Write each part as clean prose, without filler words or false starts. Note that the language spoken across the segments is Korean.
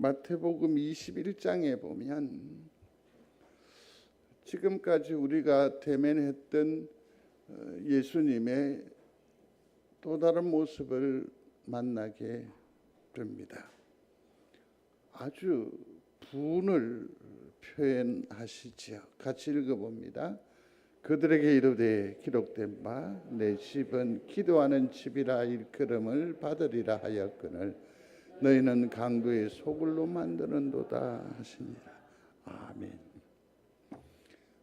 마태복음 21장에 보면 지금까지 우리가 대면했던 예수님의 또 다른 모습을 만나게 됩니다. 아주 분을 표현하시지요. 같이 읽어봅니다. 그들에게 이르되 기록된 바 내 집은 기도하는 집이라 일컬음을 받으리라 하였거늘 너희는 강도의 소굴로 만드는도다 하시니라. 아멘.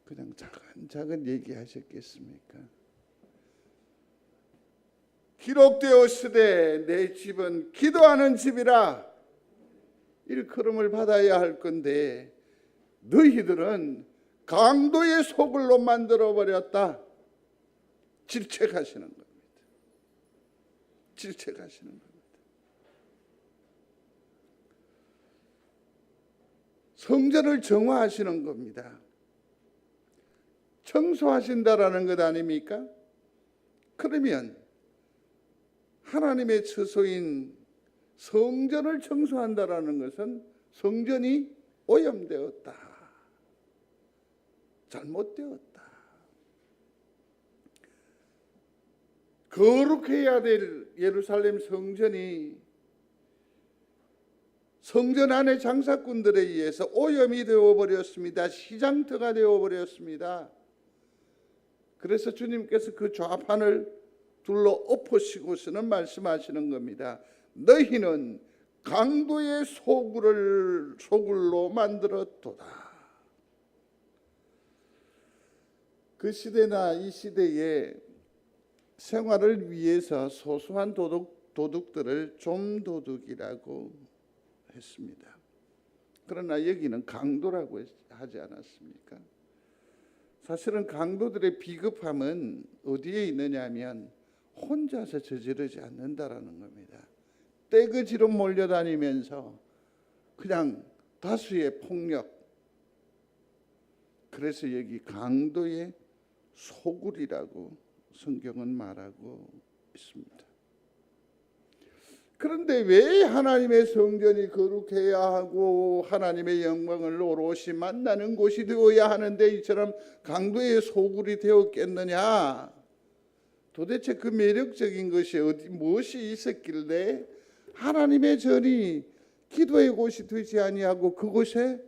그냥 작은 얘기하셨겠습니까? 기록되었으되 내 집은 기도하는 집이라 일컬음을 받아야 할 건데 너희들은 강도의 소굴로 만들어버렸다. 질책하시는 겁니다. 질책하시는 겁니다. 성전을 정화하시는 겁니다. 청소하신다라는 것 아닙니까? 그러면 하나님의 처소인 성전을 청소한다라는 것은 성전이 오염되었다, 잘못되었다, 거룩해야 될 예루살렘 성전이 성전 안의 장사꾼들에 의해서 오염이 되어버렸습니다. 시장터가 되어버렸습니다. 그래서 주님께서 그 좌판을 둘러 엎으시고서는 말씀하시는 겁니다. 너희는 강도의 소굴로 만들었도다. 그 시대나 이 시대에 생활을 위해서 소소한 도둑들을 좀도둑이라고 했습니다. 그러나 여기는 강도라고 하지 않았습니까? 사실은 강도들의 비겁함은 어디에 있느냐 하면 혼자서 저지르지 않는다라는 겁니다. 떼거지로 몰려다니면서 그냥 다수의 폭력, 그래서 여기 강도의 소굴이라고 성경은 말하고 있습니다. 그런데 왜 하나님의 성전이 거룩해야 하고 하나님의 영광을 오롯이 만나는 곳이 되어야 하는데 이처럼 강도의 소굴이 되었겠느냐? 도대체 그 매력적인 것이 무엇이 있었길래 하나님의 전이 기도의 곳이 되지 아니하고 그곳에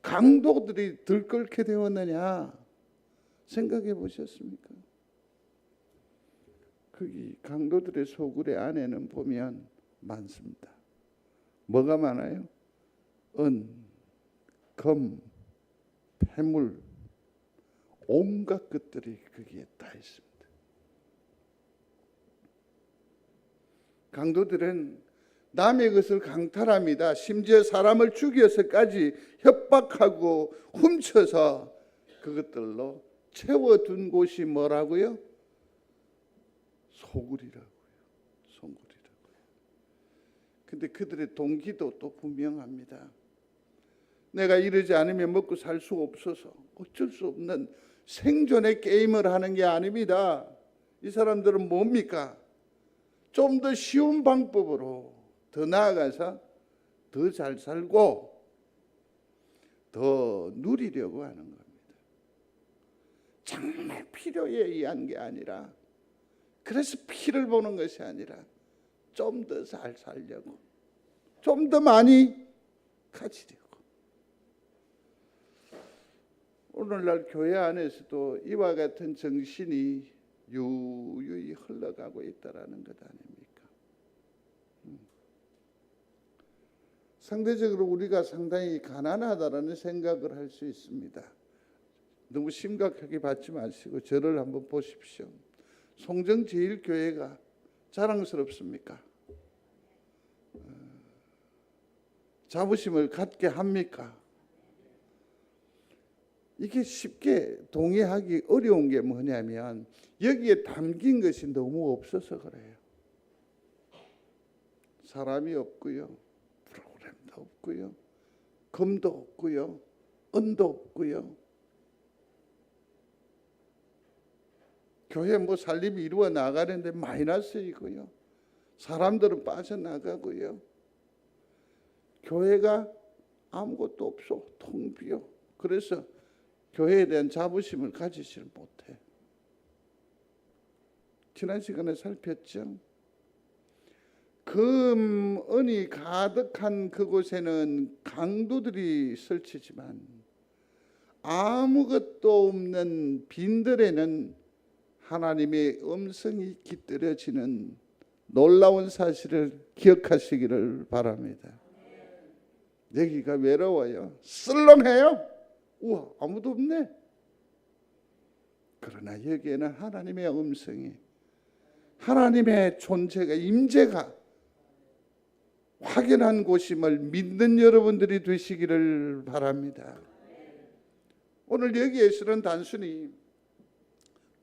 강도들이 들끓게 되었느냐? 생각해 보셨습니까? 거기 강도들의 소굴의 안에는 보면 많습니다. 뭐가 많아요? 은, 금, 폐물, 온갖 것들이 거기에 다 있습니다. 강도들은 남의 것을 강탈합니다. 심지어 사람을 죽여서까지 협박하고 훔쳐서 그것들로 채워둔 곳이 뭐라고요? 소굴이라고요. 소굴이라고요. 근데 그들의 동기도 또 분명합니다. 내가 이러지 않으면 먹고 살 수 없어서 어쩔 수 없는 생존의 게임을 하는 게 아닙니다. 이 사람들은 뭡니까? 좀 더 쉬운 방법으로 더 나아가서 더 잘 살고 더 누리려고 하는 겁니다. 정말 필요에 의한 게 아니라, 그래서 피를 보는 것이 아니라 좀 더 잘 살려고, 좀 더 많이 가지려고. 오늘날 교회 안에서도 이와 같은 정신이 유유히 흘러가고 있다라는 것 아닙니까? 상대적으로 우리가 상당히 가난하다라는 생각을 할 수 있습니다. 너무 심각하게 받지 마시고 저를 한번 보십시오. 송정제일교회가 자랑스럽습니까? 자부심을 갖게 합니까? 이게 쉽게 동의하기 어려운 게 뭐냐면 여기에 담긴 것이 너무 없어서 그래요. 사람이 없고요, 프로그램도 없고요, 금도 없고요, 은도 없고요. 교회 뭐 살림이 이루어 나가는데 마이너스이고요, 사람들은 빠져나가고요. 교회가 아무것도 없어. 텅 비어. 그래서 교회에 대한 자부심을 가지질 못해. 지난 시간에 살폈죠. 금은이 가득한 그곳에는 강도들이 설치지만 아무것도 없는 빈들에는 하나님의 음성이 깃들여지는 놀라운 사실을 기억하시기를 바랍니다. 여기가 외로워요. 쓸렁해요. 우와, 아무도 없네. 그러나 여기에는 하나님의 음성이, 하나님의 존재가, 임재가 확연한 곳임을 믿는 여러분들이 되시기를 바랍니다. 오늘 여기에서는 단순히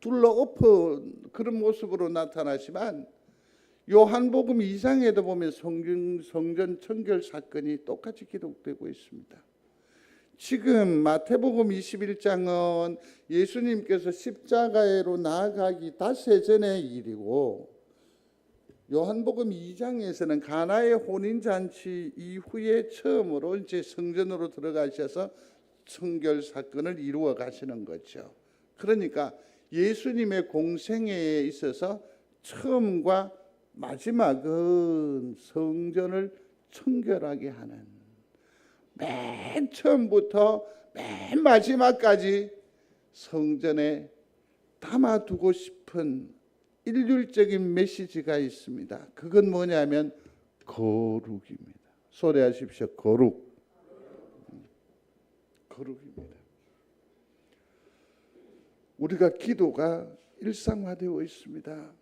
둘러엎은 그런 모습으로 나타나지만 요한복음 2장에도 보면 성전 청결 사건이 똑같이 기록되고 있습니다. 지금 마태복음 21장은 예수님께서 십자가로 나아가기 닷새 전의 일이고, 요한복음 2장에서는 가나의 혼인잔치 이후에 처음으로 이제 성전으로 들어가셔서 청결 사건을 이루어 가시는 거죠. 그러니까 예수님의 공생애에 있어서 처음과 마지막은 성전을 청결하게 하는, 맨 처음부터 맨 마지막까지 성전에 담아두고 싶은 일률적인 메시지가 있습니다. 그건 뭐냐면 거룩입니다. 소리하십시오. 거룩. 거룩입니다. 우리가 기도가 일상화되어 있습니다.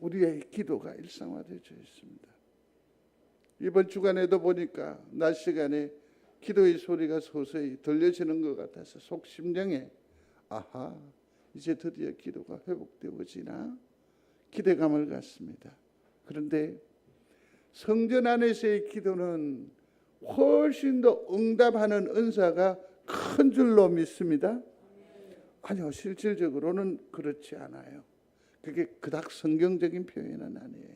우리의 기도가 일상화되어져 있습니다. 이번 주간에도 보니까 낮 시간에 기도의 소리가 서서히 들려지는 것 같아서 속심령에 아하, 이제 드디어 기도가 회복되어지나 기대감을 갖습니다. 그런데 성전 안에서의 기도는 훨씬 더 응답하는 은사가 큰 줄로 믿습니다. 아니요, 실질적으로는 그렇지 않아요. 그게 그닥 성경적인 표현은 아니에요.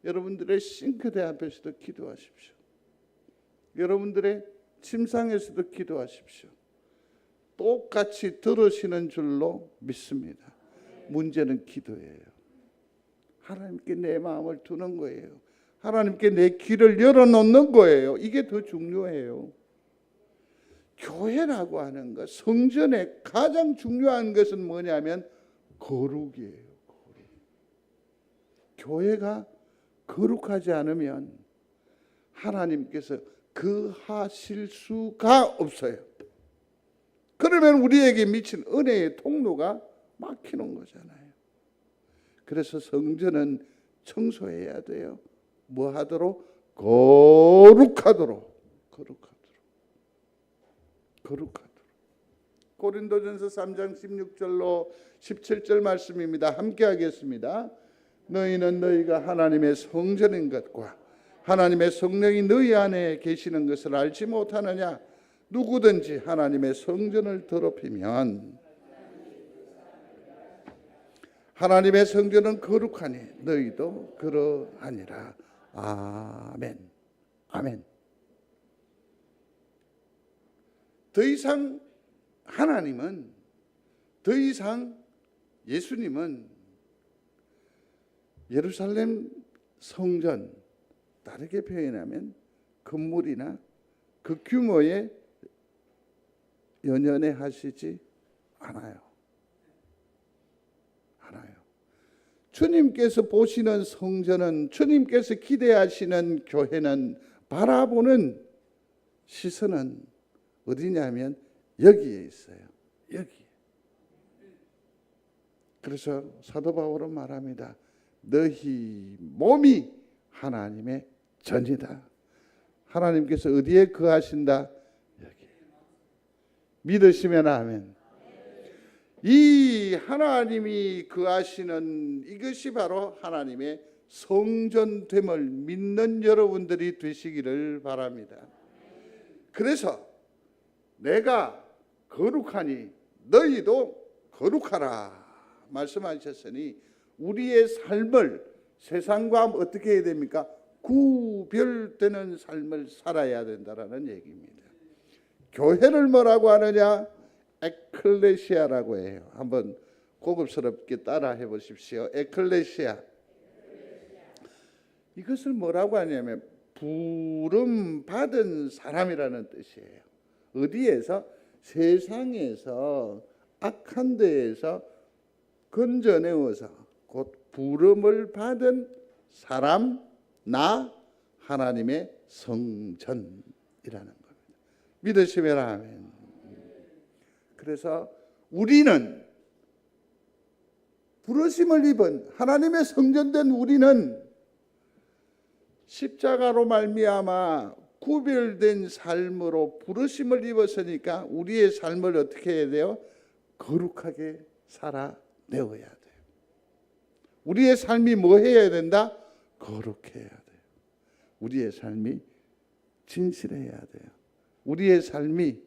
여러분들의 싱크대 앞에서도 기도하십시오. 여러분들의 침상에서도 기도하십시오. 똑같이 들으시는 줄로 믿습니다. 문제는 기도예요. 하나님께 내 마음을 두는 거예요. 하나님께 내 귀를 열어놓는 거예요. 이게 더 중요해요. 교회라고 하는 것, 성전의 가장 중요한 것은 뭐냐면 거룩이에요. 거룩. 교회가 거룩하지 않으면 하나님께서 거하실 수가 없어요. 그러면 우리에게 미친 은혜의 통로가 막히는 거잖아요. 그래서 성전은 청소해야 돼요. 뭐 하도록? 거룩하도록. 고린도전서 3장 16절로 17절 말씀입니다. 함께 하겠습니다. 너희는 너희가 하나님의 성전인 것과 하나님의 성령이 너희 안에 계시는 것을 알지 못하느냐? 누구든지 하나님의 성전을 더럽히면 하나님의 성전은 거룩하니 너희도 그러하니라. 아멘. 아멘. 더 이상 하나님은, 더 이상 예수님은 예루살렘 성전, 다르게 표현하면 건물이나 그 규모에 연연해 하시지 않아요. 주님께서 보시는 성전은, 주님께서 기대하시는 교회는, 바라보는 시선은 어디냐면 여기에 있어요. 여기. 그래서 사도 바울은 말합니다. 너희 몸이 하나님의 전이다. 하나님께서 어디에 거하신다? 여기. 믿으시면 아멘. 이 하나님이 거하시는 이것이 바로 하나님의 성전됨을 믿는 여러분들이 되시기를 바랍니다. 그래서 내가 거룩하니 너희도 거룩하라 말씀하셨으니 우리의 삶을 세상과 어떻게 해야 됩니까? 구별되는 삶을 살아야 된다라는 얘기입니다. 교회를 뭐라고 하느냐? 에클레시아라고 해요. 한번 고급스럽게 따라 해보십시오. 에클레시아. 이것을 뭐라고 하냐면 부름 받은 사람이라는 뜻이에요. 어디에서? 세상에서 악한 데에서 건져내어서 곧 부름을 받은 사람, 나 하나님의 성전이라는 겁니다. 믿으시면 아멘. 그래서 우리는 부르심을 입은 하나님의 성전된 우리는 십자가로 말미암아 구별된 삶으로 부르심을 입었으니까 우리의 삶을 어떻게 해야 돼요? 거룩하게 살아내어야 돼요. 우리의 삶이 뭐 해야 된다? 거룩해야 돼요. 우리의 삶이 진실해야 돼요. 우리의 삶이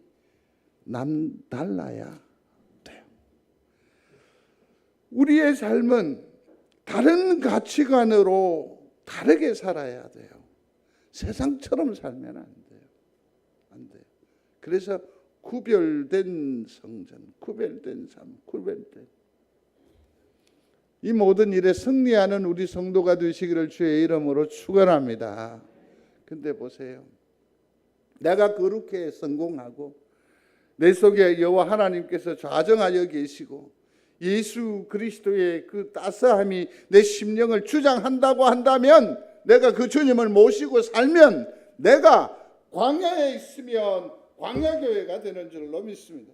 남달라야 돼요. 우리의 삶은 다른 가치관으로 다르게 살아야 돼요. 세상처럼 살면 안 돼요. 안 돼요. 그래서 구별된 성전, 구별된 삶, 구별된 이 모든 일에 승리하는 우리 성도가 되시기를 주의 이름으로 축원합니다. 근데 보세요. 내가 그렇게 성공하고 내 속에 여호와 하나님께서 좌정하여 계시고 예수 그리스도의 그 따스함이 내 심령을 주장한다고 한다면 내가 그 주님을 모시고 살면 내가 광야에 있으면 광야교회가 되는 줄로 믿습니다.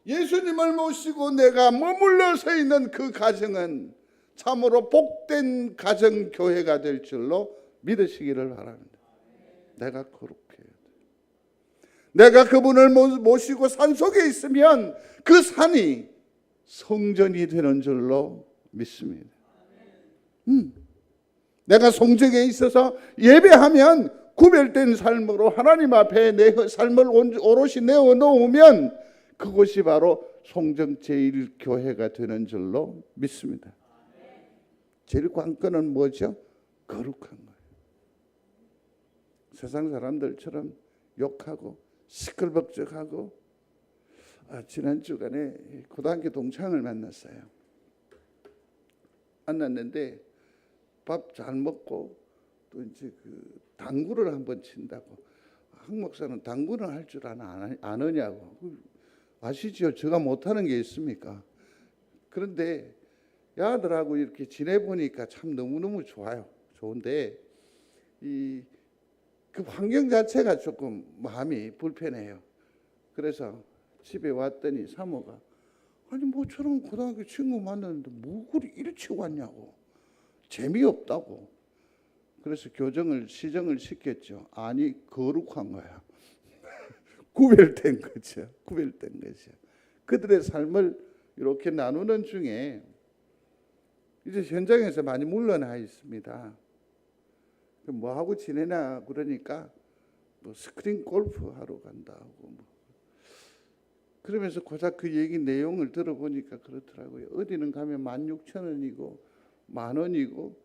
예수님을 모시고 내가 머물러 서 있는 그 가정은 참으로 복된 가정교회가 될 줄로 믿으시기를 바랍니다. 내가 거룩해야 돼. 내가 그분을 모시고 산속에 있으면 그 산이 성전이 되는 줄로 믿습니다. 내가 성전에 있어서 예배하면 구별된 삶으로 하나님 앞에 내 삶을 오롯이 내어놓으면 그곳이 바로 송정 제1교회가 되는 줄로 믿습니다. 제일 관건은 뭐죠? 거룩한 거예요. 세상 사람들처럼 욕하고 시끌벅적하고 지난 주간에 고등학교 동창을 만났어요. 만났는데 밥 잘 먹고 또 이제 그 당구를 한번 친다고. 한 목사는 당구는 할 줄 아느냐고. 아시죠? 제가 못하는 게 있습니까? 그런데 야들하고 이렇게 지내보니까 참 너무너무 좋아요. 좋은데 그 환경 자체가 조금 마음이 불편해요. 그래서 집에 왔더니 사모가 아니 모처럼 고등학교 친구 만났는데 뭐 그리 일찍 왔냐고. 재미없다고. 그래서 시정을 시켰죠. 아니 거룩한 거야. 구별된 거죠. 구별된 거죠. 그들의 삶을 이렇게 나누는 중에 이제 현장에서 많이 물러나 있습니다. 뭐 하고 지내나 그러니까 뭐 스크린 골프 하러 간다고 그러면서 고작 그 얘기 내용을 들어보니까 그렇더라고요. 어디는 가면 16,000원이고 10,000원이고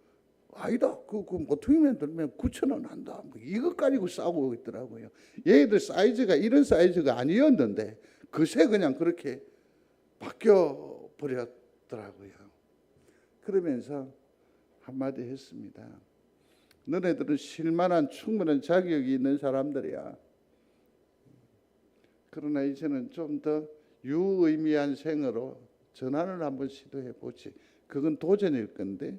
아니다. 그 모퉁이만 들면 9,000원 한다. 이것 가지고 싸우고 있더라고요. 얘들 사이즈가 이런 사이즈가 아니었는데 그새 그냥 그렇게 바뀌어 버렸더라고요. 그러면서 한마디 했습니다. 너네들은 쉴만한 충분한 자격이 있는 사람들이야. 그러나 이제는 좀 더 유의미한 생으로 전환을 한번 시도해 보지. 그건 도전일 건데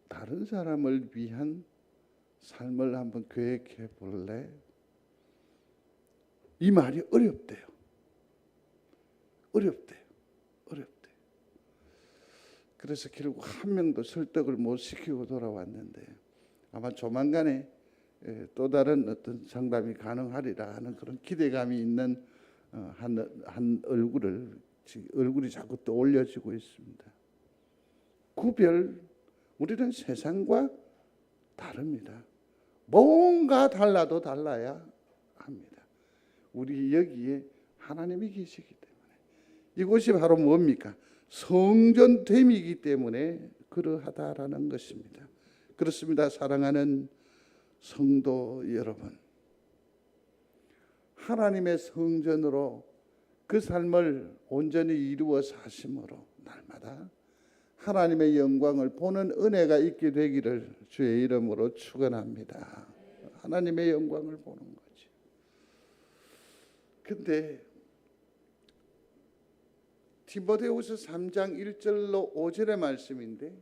다른 사람을 위한 삶을 한번 계획해 볼래? 이 말이 어렵대요. 어렵대요. 그래서 결국 한 명도 설득을 못 시키고 돌아왔는데 아마 조만간에 또 다른 어떤 상담이 가능하리라 하는 그런 기대감이 있는 한 얼굴이 자꾸 떠올려지고 있습니다. 우리는 세상과 다릅니다. 뭔가 달라도 달라야 합니다. 우리 여기에 하나님이 계시기 때문에. 이곳이 바로 뭡니까? 성전됨이기 때문에 그러하다라는 것입니다. 그렇습니다. 사랑하는 성도 여러분, 하나님의 성전으로 그 삶을 온전히 이루어 사심으로 날마다 하나님의 영광을 보는 은혜가 있게 되기를 주의 이름으로 축원합니다. 하나님의 영광을 보는 거지. 근데 디모데후서 3장 1절로 5절의 말씀인데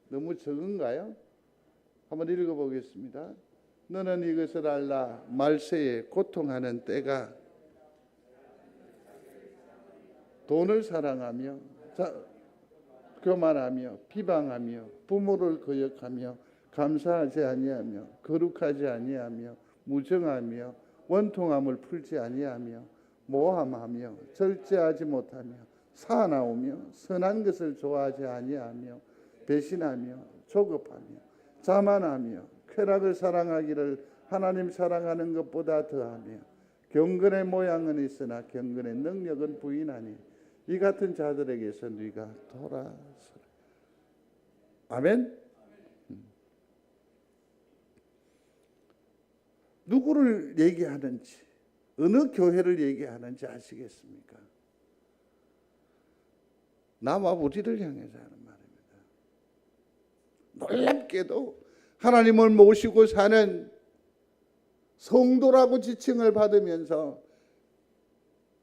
너무 적은가요? 한번 읽어보겠습니다. 너는 이것을 알라. 말세에 고통하는 때가 돈을 사랑하며 교만하며 비방하며 부모를 거역하며 감사하지 아니하며 거룩하지 아니하며 무정하며 원통함을 풀지 아니하며 모함하며 절제하지 못하며 사나우며 선한 것을 좋아하지 아니하며 배신하며 조급하며 자만하며 쾌락을 사랑하기를 하나님 사랑하는 것보다 더하며 경건의 모양은 있으나 경건의 능력은 부인하니 이 같은 자들에게서 네가 돌아서라. 아멘. 누구를 얘기하는지, 어느 교회를 얘기하는지 아시겠습니까? 나와 우리를 향해서 하는 말입니다. 놀랍게도 하나님을 모시고 사는 성도라고 지칭을 받으면서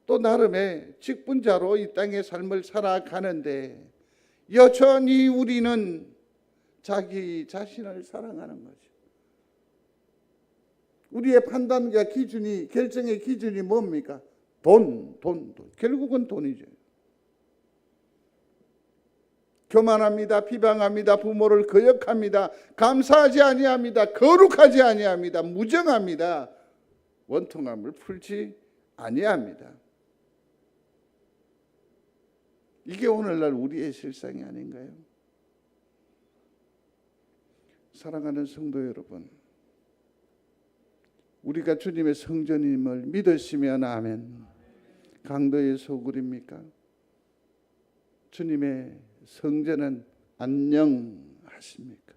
또 나름의 직분자로 이 땅의 삶을 살아가는데 여전히 우리는 자기 자신을 사랑하는 거죠. 우리의 판단과 기준이, 결정의 기준이 뭡니까? 돈. 결국은 돈이죠. 교만합니다. 비방합니다. 부모를 거역합니다. 감사하지 아니합니다. 거룩하지 아니합니다. 무정합니다. 원통함을 풀지 아니합니다. 이게 오늘날 우리의 실상이 아닌가요? 사랑하는 성도 여러분, 우리가 주님의 성전임을 믿으시면 아멘. 강도의 소굴입니까? 주님의 성전은 안녕하십니까?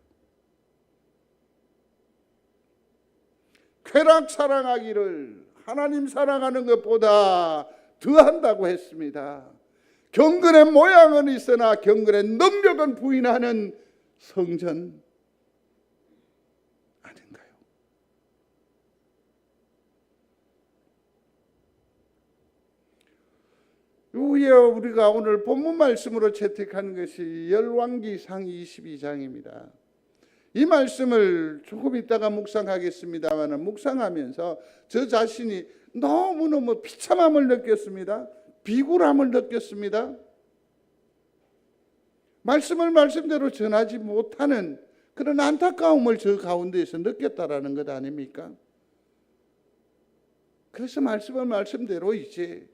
쾌락 사랑하기를 하나님 사랑하는 것보다 더한다고 했습니다. 경건의 모양은 있으나 경건의 능력은 부인하는 성전 아닌가요? 위에 우리가 오늘 본문 말씀으로 채택한 것이 열왕기상 22장입니다. 이 말씀을 조금 있다가 묵상하겠습니다만 묵상하면서 저 자신이 너무너무 비참함을 느꼈습니다. 비굴함을 느꼈습니다. 말씀을 말씀대로 전하지 못하는 그런 안타까움을 저 가운데에서 느꼈다라는 것 아닙니까? 그래서 말씀을 말씀대로 이제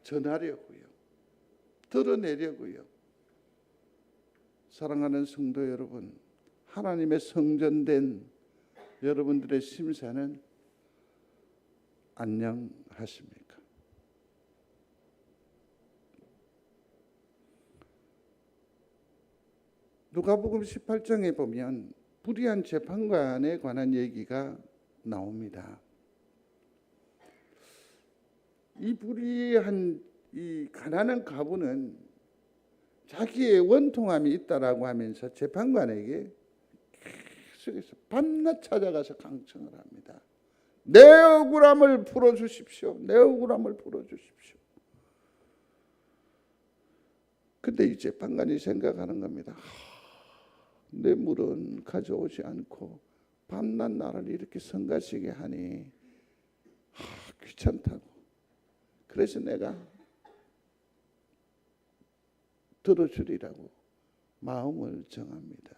전하려고요. 드러내려고요. 사랑하는 성도 여러분, 하나님의 성전된 여러분들의 심사는 안녕하십니까? 누가복음 18장에 보면 불의한 재판관에 관한 얘기가 나옵니다. 이 불의한 이 가난한 과부는 자기의 원통함이 있다라고 하면서 재판관에게 계속해서 밤낮 찾아가서 강청을 합니다. 내 억울함을 풀어주십시오. 내 억울함을 풀어주십시오. 근데 이 재판관이 생각하는 겁니다. 내 물은 가져오지 않고 밤낮 나를 이렇게 성가시게 하니 귀찮다고. 그래서 내가 들어주리라고 마음을 정합니다.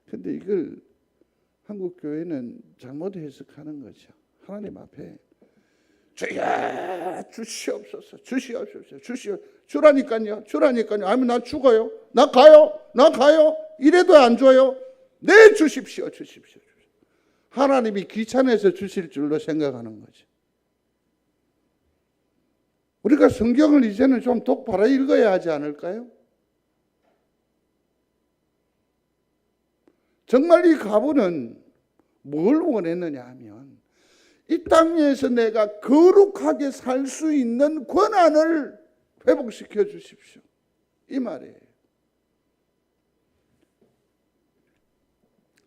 근데 이걸 한국 교회는 잘못 해석하는 거죠. 하나님 앞에 주여 주시옵소서, 주시옵소서, 주라니까요. 아니면 나 죽어요. 나 가요. 이래도 안 줘요. 네, 주십시오. 하나님이 귀찮아서 주실 줄로 생각하는 거죠. 우리가 성경을 이제는 좀 똑바로 읽어야 하지 않을까요? 정말 이 과부는 뭘 원했느냐 하면 이 땅 위에서 내가 거룩하게 살 수 있는 권한을 회복시켜 주십시오. 이 말이에요.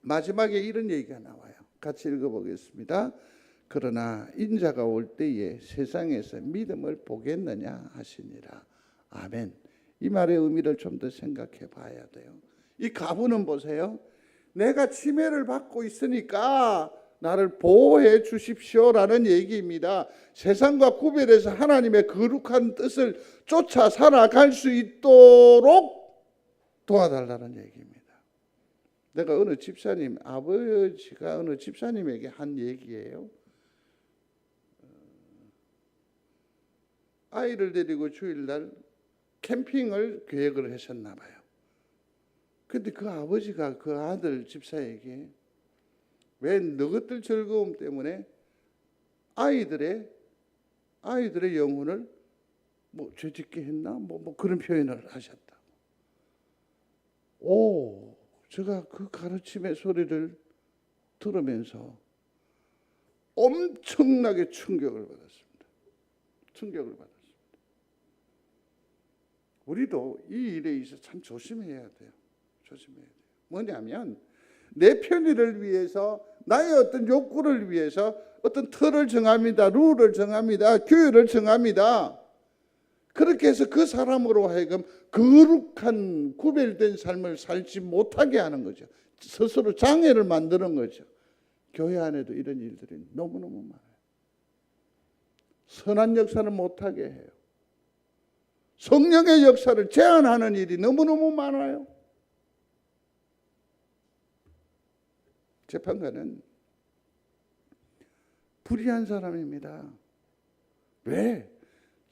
마지막에 이런 얘기가 나와요. 같이 읽어보겠습니다. 그러나 인자가 올 때에 세상에서 믿음을 보겠느냐 하시니라. 아멘. 이 말의 의미를 좀 더 생각해 봐야 돼요. 이 과부는 보세요. 내가 침해를 받고 있으니까 나를 보호해 주십시오라는 얘기입니다. 세상과 구별해서 하나님의 거룩한 뜻을 쫓아 살아갈 수 있도록 도와달라는 얘기입니다. 내가 어느 집사님, 아버지가 어느 집사님에게 한 얘기예요. 아이를 데리고 주일날 캠핑을 계획을 하셨나 봐요. 근데 그 아버지가 그 아들 집사에게 왜 너희들 즐거움 때문에 아이들의 영혼을 뭐 죄짓게 했나? 뭐 그런 표현을 하셨다. 제가 그 가르침의 소리를 들으면서 엄청나게 충격을 받았습니다. 우리도 이 일에 있어서 참 조심해야 돼요. 뭐냐면 내 편의를 위해서 나의 어떤 욕구를 위해서 어떤 틀을 정합니다. 룰을 정합니다. 규율을 정합니다. 그렇게 해서 그 사람으로 하여금 거룩한 구별된 삶을 살지 못하게 하는 거죠. 스스로 장애를 만드는 거죠. 교회 안에도 이런 일들이 너무너무 많아요. 선한 역사를 못하게 해요. 성령의 역사를 제한하는 일이 너무너무 많아요. 재판관은 불의한 사람입니다. 왜?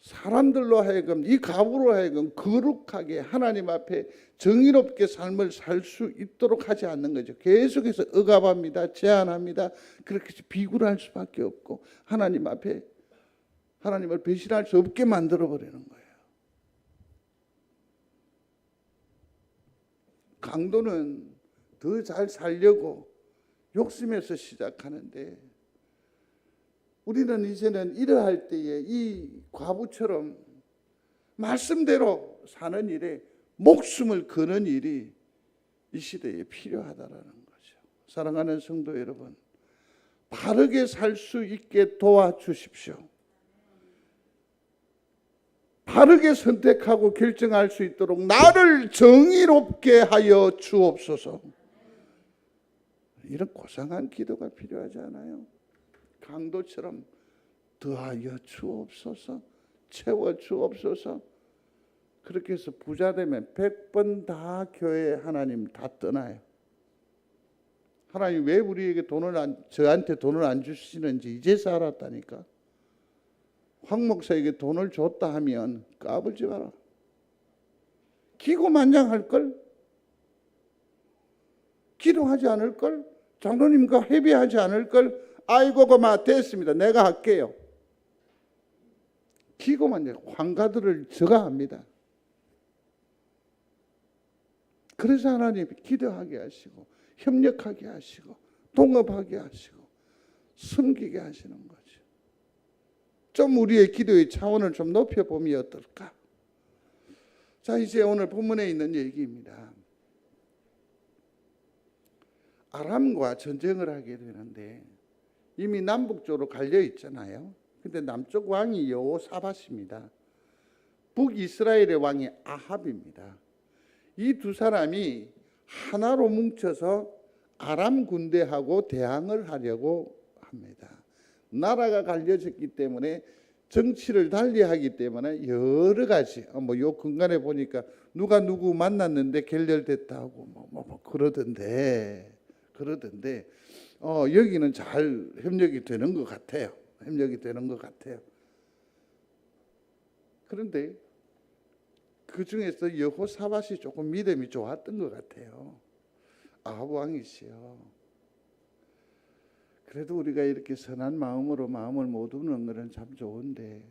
사람들로 하여금 이 과부로 하여금 거룩하게 하나님 앞에 정의롭게 삶을 살 수 있도록 하지 않는 거죠. 계속해서 억압합니다. 제한합니다. 그렇게 비굴할 수밖에 없고 하나님 앞에 하나님을 배신할 수 없게 만들어버리는 거예요. 강도는 더 잘 살려고 욕심에서 시작하는데 우리는 이제는 이러할 때에 이 과부처럼 말씀대로 사는 일에 목숨을 거는 일이 이 시대에 필요하다라는 거죠. 사랑하는 성도 여러분, 바르게 살 수 있게 도와주십시오. 바르게 선택하고 결정할 수 있도록 나를 정의롭게 하여 주옵소서. 이런 고상한 기도가 필요하지 않아요? 강도처럼 더하여 주옵소서, 채워 주옵소서. 그렇게 해서 부자 되면 100번 다 교회 하나님 다 떠나요. 하나님 왜 우리에게 저한테 돈을 안 주시는지 이제서 알았다니까. 황 목사에게 돈을 줬다 하면 까불지 마라. 기고만장할걸? 기도하지 않을걸? 장로님과 회비하지 않을걸? 아이고 그만 됐습니다. 내가 할게요. 기고만장 황가들을 저가합니다. 그래서 하나님이 기도하게 하시고 협력하게 하시고 동업하게 하시고 섬기게 하시는 거죠. 좀 우리의 기도의 차원을 좀 높여보면 어떨까? 자, 이제 오늘 본문에 있는 얘기입니다. 아람과 전쟁을 하게 되는데 이미 남북쪽으로 갈려 있잖아요. 근데 남쪽 왕이 여호사밧입니다. 북이스라엘의 왕이 아합입니다. 이 두 사람이 하나로 뭉쳐서 아람 군대하고 대항을 하려고 합니다. 나라가 갈려졌기 때문에 정치를 달리하기 때문에 여러 가지 요 근간에 보니까 누가 누구 만났는데 결렬됐다고 그러던데 여기는 잘 협력이 되는 것 같아요. 그런데 그 중에서 여호사밧이 조금 믿음이 좋았던 것 같아요. 아합 왕이시요. 그래도 우리가 이렇게 선한 마음으로 마음을 모두는 것은 참 좋은데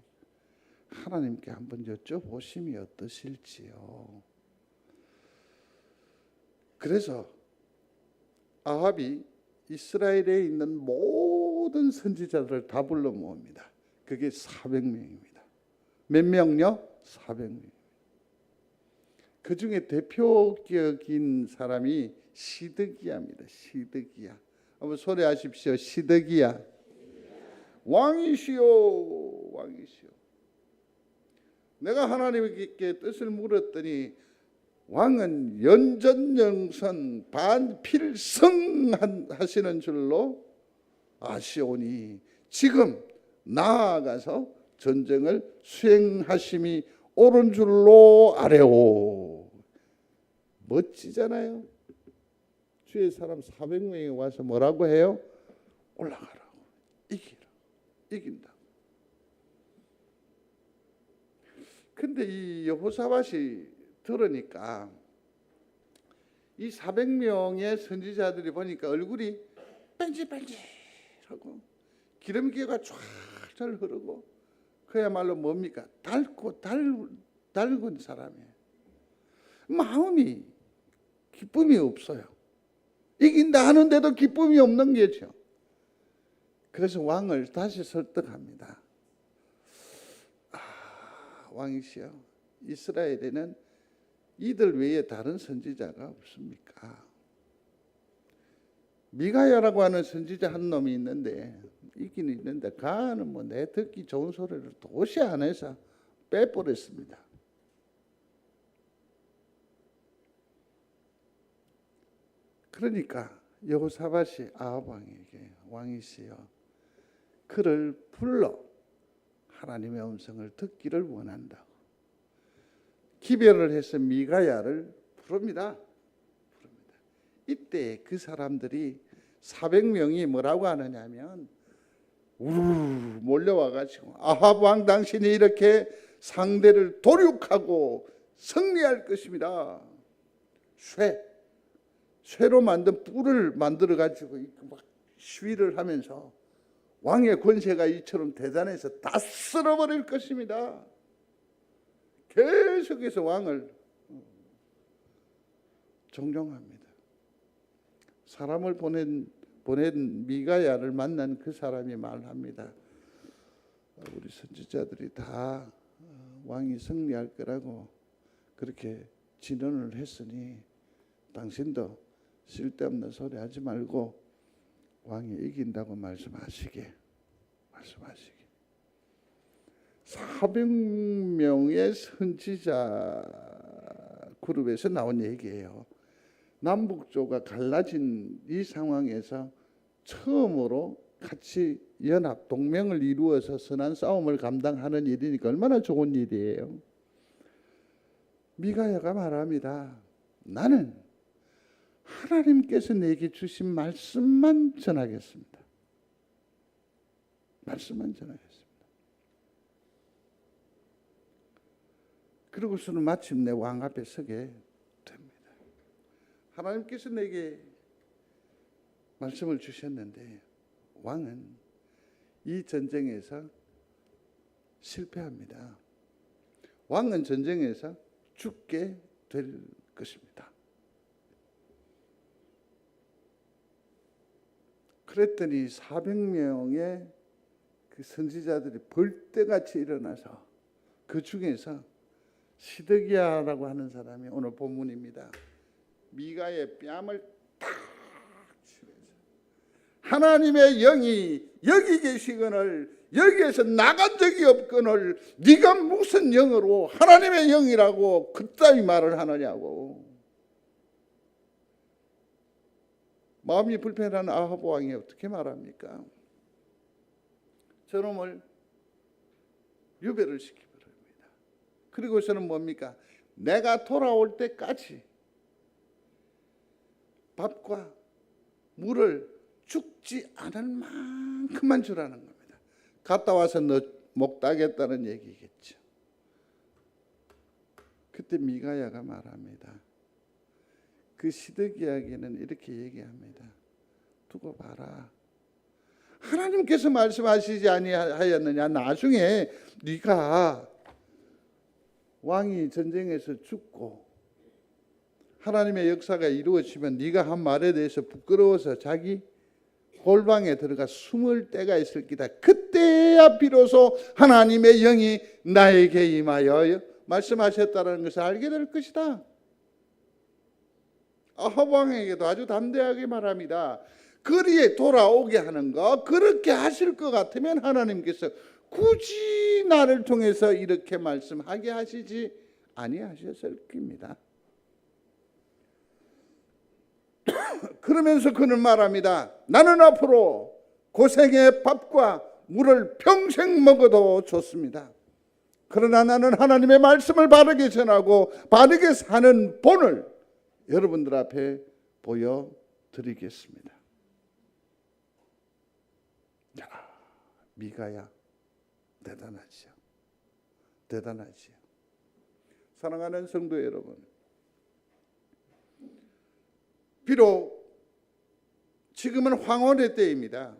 하나님께 한번 여쭤보심이 어떠실지요. 그래서 아합이 이스라엘에 있는 모든 선지자들을 다 불러 모읍니다. 그게 400명입니다. 몇 명요? 400명. 그 중에 대표격인 사람이 시드기야입니다. 시드기야. 한번 소리하십시오. 시드기야. 왕이시오. 왕이시오. 내가 하나님께 뜻을 물었더니 왕은 연전영선 반필성하시는 줄로 아시오니 지금 나아가서 전쟁을 수행하심이 옳은 줄로 아뢰오. 멋지잖아요. 주의 사람 400명이 와서 뭐라고 해요? 올라가라고. 이기라. 이긴다. 근데 이 여호사밧이 들으니까 이 400명의 선지자들이 보니까 얼굴이 뺀질뺀질하고 기름기가 쫙잘 흐르고 그야말로 뭡니까? 달군 사람이에요. 마음이 기쁨이 없어요. 이긴다 하는데도 기쁨이 없는 거죠. 그래서 왕을 다시 설득합니다. 왕이시여, 이스라엘에는 이들 외에 다른 선지자가 없습니까? 미가야라고 하는 선지자 한 놈이 있는데 있긴 있는데 가는 뭐 내 듣기 좋은 소리를 도시 안에서 빼버렸습니다. 그러니까 여호사밧이 아합 왕에게 왕이시여 그를 불러 하나님의 음성을 듣기를 원한다고 기별을 해서 미가야를 부릅니다. 이때 그 사람들이 400명이 뭐라고 하느냐면 우르르 몰려와가지고 아합 왕 당신이 이렇게 상대를 도륙하고 승리할 것입니다. 쇠로 만든 뿔을 만들어가지고 막 시위를 하면서 왕의 권세가 이처럼 대단해서 다 쓸어버릴 것입니다. 계속해서 왕을 종용합니다. 사람을 보낸 미가야를 만난 그 사람이 말합니다. 우리 선지자들이 다 왕이 승리할 거라고 그렇게 진언을 했으니 당신도 쓸데없는 소리 하지 말고 왕이 이긴다고 말씀하시게. 400명의 선지자 그룹에서 나온 얘기예요. 남북조가 갈라진 이 상황에서 처음으로 같이 연합 동맹을 이루어서 선한 싸움을 감당하는 일이니까 얼마나 좋은 일이에요. 미가야가 말합니다. 나는 하나님께서 내게 주신 말씀만 전하겠습니다. 말씀만 전하겠습니다. 그러고서는 마침내 왕 앞에 서게 됩니다. 하나님께서 내게 말씀을 주셨는데 왕은 이 전쟁에서 실패합니다. 왕은 전쟁에서 죽게 될 것입니다. 그랬더니 400명의 그 선지자들이 벌떼같이 일어나서 그 중에서 시드기야라고 하는 사람이 오늘 본문입니다. 미가의 뺨을 탁 치면서 하나님의 영이 여기 계시거늘 여기에서 나간 적이 없거늘 네가 무슨 영으로 하나님의 영이라고 그따위 말을 하느냐고. 마음이 불편한 아합 왕이 어떻게 말합니까? 저놈을 유배를 시켜버립니다. 그리고서는 뭡니까? 내가 돌아올 때까지 밥과 물을 죽지 않을 만큼만 주라는 겁니다. 갔다 와서 너 목 따겠다는 얘기겠죠. 그때 미가야가 말합니다. 그 시드기야에게는 이렇게 얘기합니다. 두고 봐라. 하나님께서 말씀하시지 아니하였느냐. 나중에 네가 왕이 전쟁에서 죽고 하나님의 역사가 이루어지면 네가 한 말에 대해서 부끄러워서 자기 골방에 들어가 숨을 때가 있을 기다. 그때야 비로소 하나님의 영이 나에게 임하여 말씀하셨다는 것을 알게 될 것이다. 아합 왕에게도 아주 담대하게 말합니다. 그리에 돌아오게 하는 거, 그렇게 하실 것 같으면 하나님께서 굳이 나를 통해서 이렇게 말씀하게 하시지 아니하셨을 겁니다. 그러면서 그는 말합니다. 나는 앞으로 고생의 밥과 물을 평생 먹어도 좋습니다. 그러나 나는 하나님의 말씀을 바르게 전하고 바르게 사는 본을 여러분들 앞에 보여드리겠습니다. 야, 미가야 대단하지요. 대단하지요. 사랑하는 성도 여러분, 비록 지금은 황혼의 때입니다.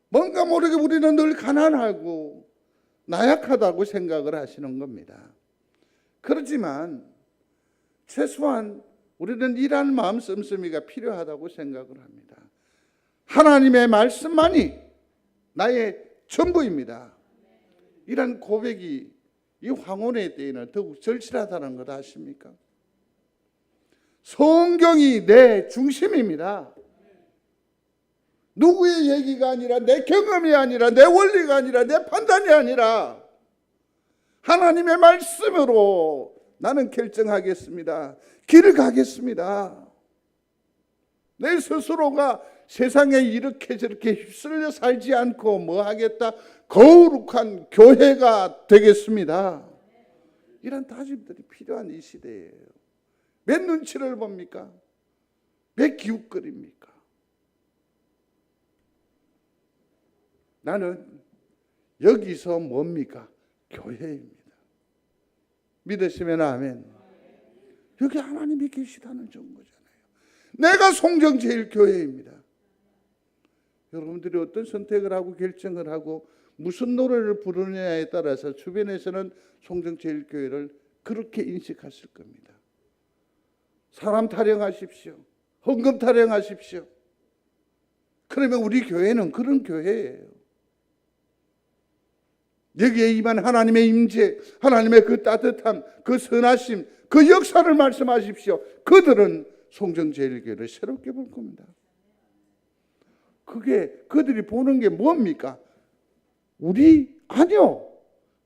뭔가 모르게 우리는 늘 가난하고 나약하다고 생각을 하시는 겁니다. 그렇지만 최소한 우리는 이러한 마음 씀씀이가 필요하다고 생각을 합니다. 하나님의 말씀만이 나의 전부입니다. 이런 고백이 이 황혼의 때에는 더욱 절실하다는 것 아십니까? 성경이 내 중심입니다. 누구의 얘기가 아니라, 내 경험이 아니라, 내 원리가 아니라, 내 판단이 아니라 하나님의 말씀으로 나는 결정하겠습니다. 길을 가겠습니다. 내 스스로가 세상에 이렇게 저렇게 휩쓸려 살지 않고 뭐 하겠다? 거룩한 교회가 되겠습니다. 이런 다짐들이 필요한 이 시대예요. 몇 눈치를 봅니까? 몇 기웃거립니까? 나는 여기서 뭡니까? 교회입니다. 믿으시면 아멘. 여기 하나님이 계시다는 증거잖아요. 내가 송정제일교회입니다. 여러분들이 어떤 선택을 하고 결정을 하고 무슨 노래를 부르느냐에 따라서 주변에서는 송정제일교회를 그렇게 인식하실 겁니다. 사람 타령하십시오. 헌금 타령하십시오. 그러면 우리 교회는 그런 교회예요. 여기에 임한 하나님의 임재, 하나님의 그 따뜻함, 그 선하심, 그 역사를 말씀하십시오. 그들은 송정제일교회를 새롭게 볼 겁니다. 그게 그들이 보는 게 뭡니까? 아니요.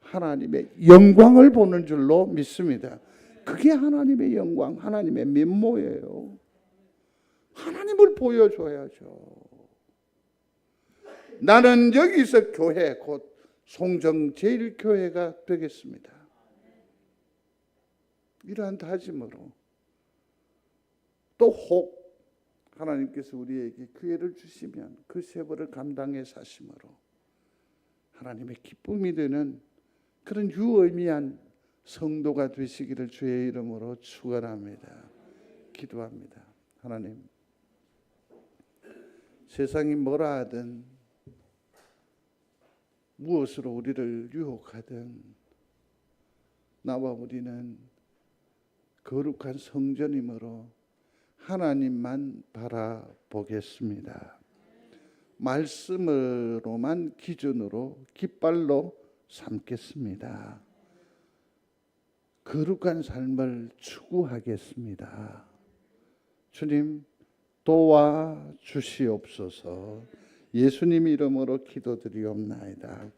하나님의 영광을 보는 줄로 믿습니다. 그게 하나님의 영광, 하나님의 면모예요. 하나님을 보여줘야죠. 나는 여기서 교회, 곧 송정제일교회가 되겠습니다. 이러한 다짐으로 또 혹 하나님께서 우리에게 기회를 주시면 그 세월을 감당해 사심으로 하나님의 기쁨이 되는 그런 유의미한 성도가 되시기를 주의 이름으로 축원합니다. 기도합니다. 하나님, 세상이 뭐라 하든 무엇으로 우리를 유혹하든 나와 우리는 거룩한 성전이므로 하나님만 바라보겠습니다. 말씀으로만 기준으로 깃발로 삼겠습니다. 거룩한 삶을 추구하겠습니다. 주님 도와주시옵소서. 예수님 이름으로 기도드리옵나이다.